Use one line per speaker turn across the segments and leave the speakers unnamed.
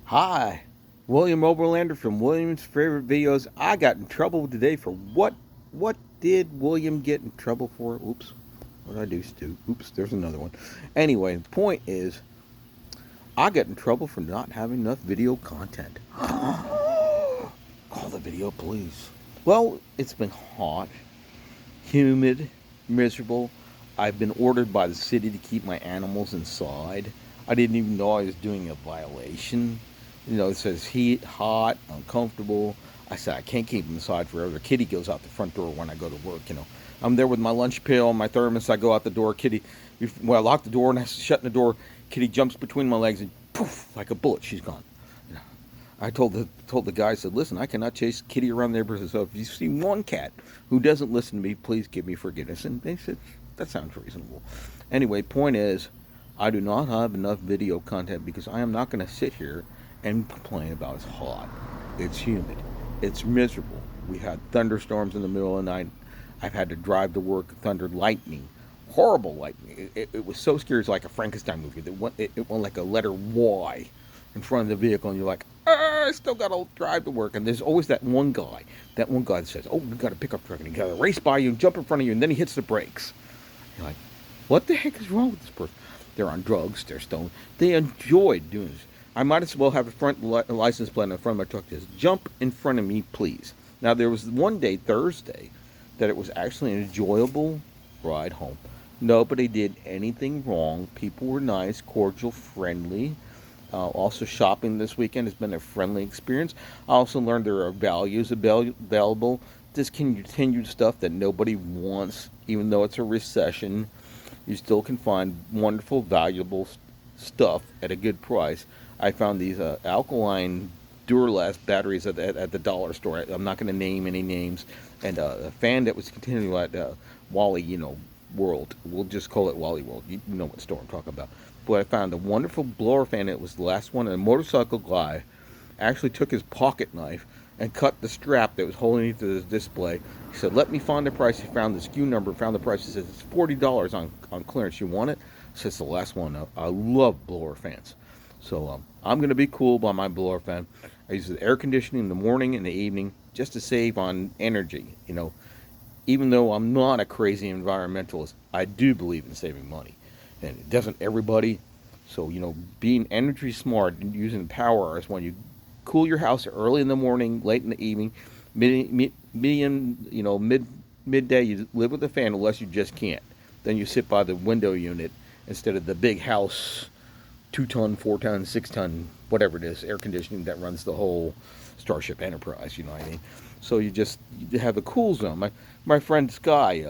Hi, William Oberlander from William's Favorite Videos. I got in trouble today for what? What did William get in trouble for? Oops. What did I do, Stu? Oops, there's another one. Anyway, the point is, I got in trouble for not having enough video content. Call the video, please. Well, it's been hot, humid, miserable. I've been ordered by the city to keep my animals inside. I didn't even know I was doing a violation. It says heat, hot, uncomfortable. I said I can't keep them inside forever. The kitty goes out the front door when I go to work. I'm there with my lunch pail and my thermos. I go out the door. Kitty, I lock the door and I shut the door. Kitty jumps between my legs and poof, like a bullet, she's gone. I told the guy, I said, listen, I cannot chase Kitty around the neighborhood. So if you see one cat who doesn't listen to me, please give me forgiveness. And they said, that sounds reasonable. Anyway, point is, I do not have enough video content because I am not going to sit here and complain about it's hot, it's humid, it's miserable. We had thunderstorms in the middle of the night. I've had to drive to work, thunder, lightning, horrible lightning. It was so scary. It's like a Frankenstein movie. It went like a letter Y in front of the vehicle, and you're like, I still got to drive to work. And there's always that one guy that says, oh, we got a pickup truck, and he got to race by you and jump in front of you, and then he hits the brakes. You're like, what the heck is wrong with this person? They're on drugs, they're stoned. They enjoy doing this. I might as well have a front license plate in front of my truck. Just jump in front of me, please. Now, there was one day, Thursday, that it was actually an enjoyable ride home. Nobody did anything wrong. People were nice, cordial, friendly. Also, shopping this weekend has been a friendly experience. I also learned there are values available. Discontinued stuff that nobody wants, even though it's a recession. You still can find wonderful, valuable stuff at a good price. I found these alkaline Duralast batteries at the dollar store. I'm not going to name any names. And a fan that was continuing at Wally, World. We'll just call it Wally World. You know what store I'm talking about. But I found a wonderful blower fan. It was the last one. And a motorcycle guy actually took his pocket knife and cut the strap that was holding it to the display. He said, let me find the price. He found the SKU number, found the price. He says, it's $40 on clearance. You want it? So it's the last one. I love blower fans. So I'm going to be cool by my blower fan. I use the air conditioning in the morning and the evening just to save on energy. Even though I'm not a crazy environmentalist, I do believe in saving money. And it doesn't everybody. So, being energy smart and using power hours when you cool your house early in the morning, late in the evening, midday, you live with a fan unless you just can't. Then you sit by the window unit instead of the big house 2 ton, 4 ton, 6 ton, whatever it is, air conditioning that runs the whole Starship Enterprise. You know what I mean? So you have a cool zone. My friend Sky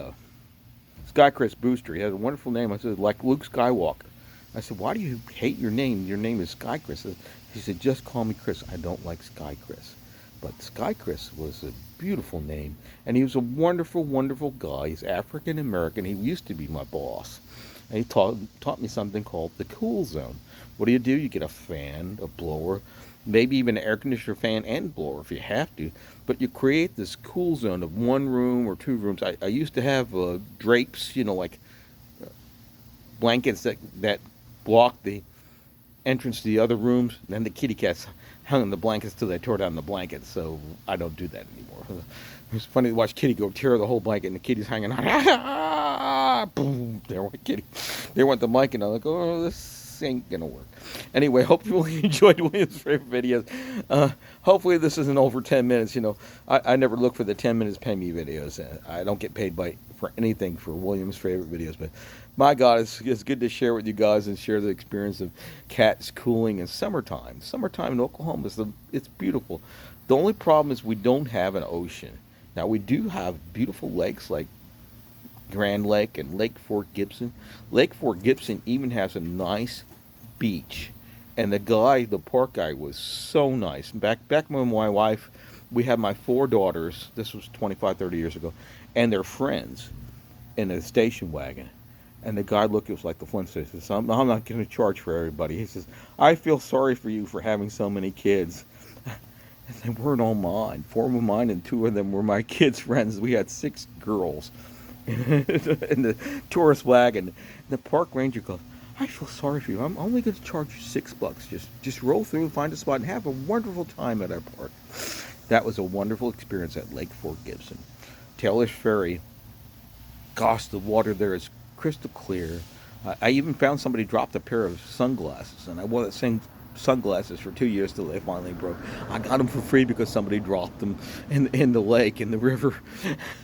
Chris Booster, he has a wonderful name. I said, like Luke Skywalker. I said, why do you hate your name? Your name is Sky Chris. He said, just call me Chris. I don't like Sky Chris. But Sky Chris was a beautiful name, and he was a wonderful, wonderful guy. He's African American. He used to be my boss. And he taught me something called the cool zone. What do? You get a fan, a blower, maybe even an air conditioner fan and blower if you have to. But you create this cool zone of 1 room or 2 rooms. I used to have drapes, like blankets that block the entrance to the other rooms. And then the kitty cats hung in the blankets till they tore down the blankets. So I don't do that anymore. It's funny to watch Kitty go tear the whole blanket and the kitty's hanging on. Boom! There went Kitty. There went the mic, and I'm like, oh, this ain't gonna work. Anyway, hopefully you enjoyed William's favorite videos. Hopefully this isn't over 10 minutes. I never look for the 10 minutes pay me videos. I don't get paid for anything for William's favorite videos, but my God, it's good to share with you guys and share the experience of cats cooling in summertime. Summertime in Oklahoma it's beautiful. The only problem is we don't have an ocean. Now, we do have beautiful lakes like Grand Lake and Lake Fort Gibson. Lake Fort Gibson even has a nice beach. And the park guy was so nice. Back when my wife, we had my 4 daughters, this was 25, 30 years ago, and their friends in a station wagon. And the guy looked, it was like the Flintstones. He says, I'm not going to charge for everybody. He says, I feel sorry for you for having so many kids. They weren't all mine. 4 were mine, and 2 of them were my kids' friends. We had 6 girls in the tourist wagon. The park ranger goes, I feel sorry for you. I'm only going to charge you $6. Just roll through, find a spot, and have a wonderful time at our park. That was a wonderful experience at Lake Fort Gibson. Taylor's Ferry, gosh, the water there is crystal clear. I even found somebody dropped a pair of sunglasses, and I wore that same sunglasses for 2 years till they finally broke. I got them for free because somebody dropped them in the lake, in the river.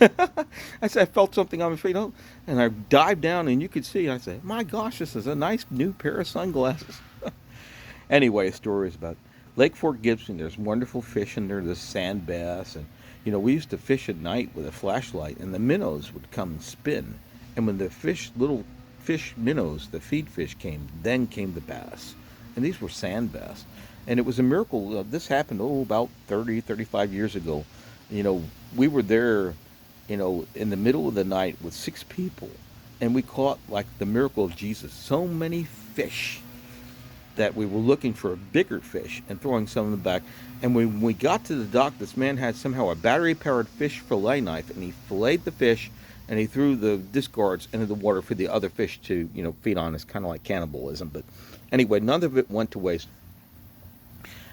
I said, I felt something on my feet, oh, and I dived down, and you could see. I said, my gosh, this is a nice new pair of sunglasses. Anyway, the story is about Lake Fort Gibson. There's wonderful fish in there. There's sand bass, and we used to fish at night with a flashlight, and the minnows would come and spin. And when the little fish minnows, the feed fish came, then came the bass, and these were sand bass. And it was a miracle. This happened about 30, 35 years ago. We were there, in the middle of the night with 6 people, and we caught like the miracle of Jesus. So many fish that we were looking for bigger fish and throwing some of them back. And when we got to the dock, this man had somehow a battery-powered fish fillet knife, and he filleted the fish, and he threw the discards into the water for the other fish to, feed on. It's kind of like cannibalism. But anyway, none of it went to waste.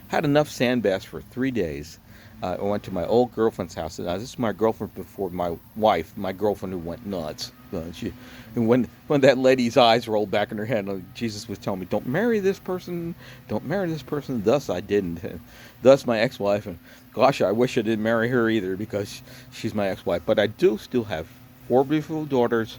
Had enough sand bass for 3 days. I went to my old girlfriend's house. And this is my girlfriend before my wife, my girlfriend who went nuts. And when that lady's eyes rolled back in her head, Jesus was telling me, don't marry this person, don't marry this person. Thus I didn't. And thus my ex-wife. And gosh, I wish I didn't marry her either because she's my ex-wife. But I do still have 4 beautiful daughters,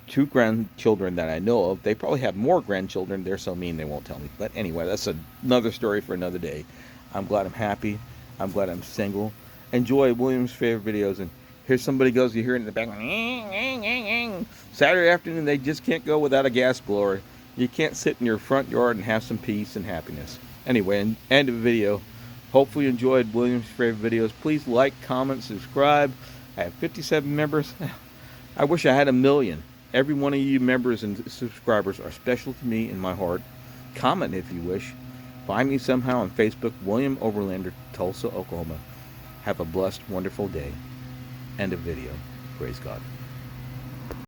2 grandchildren that I know of. They probably have more grandchildren. They're so mean they won't tell me. But anyway, that's another story for another day. I'm glad I'm happy. I'm glad I'm single. Enjoy William's favorite videos. And here somebody goes, you hear it in the background. Saturday afternoon, they just can't go without a gas blower. You can't sit in your front yard and have some peace and happiness. Anyway, end of the video. Hopefully you enjoyed William's favorite videos. Please like, comment, subscribe. I have 57 members. I wish I had 1 million. Every one of you members and subscribers are special to me in my heart. Comment if you wish. Find me somehow on Facebook, William Overlander, Tulsa, Oklahoma. Have a blessed, wonderful day. End of video. Praise God.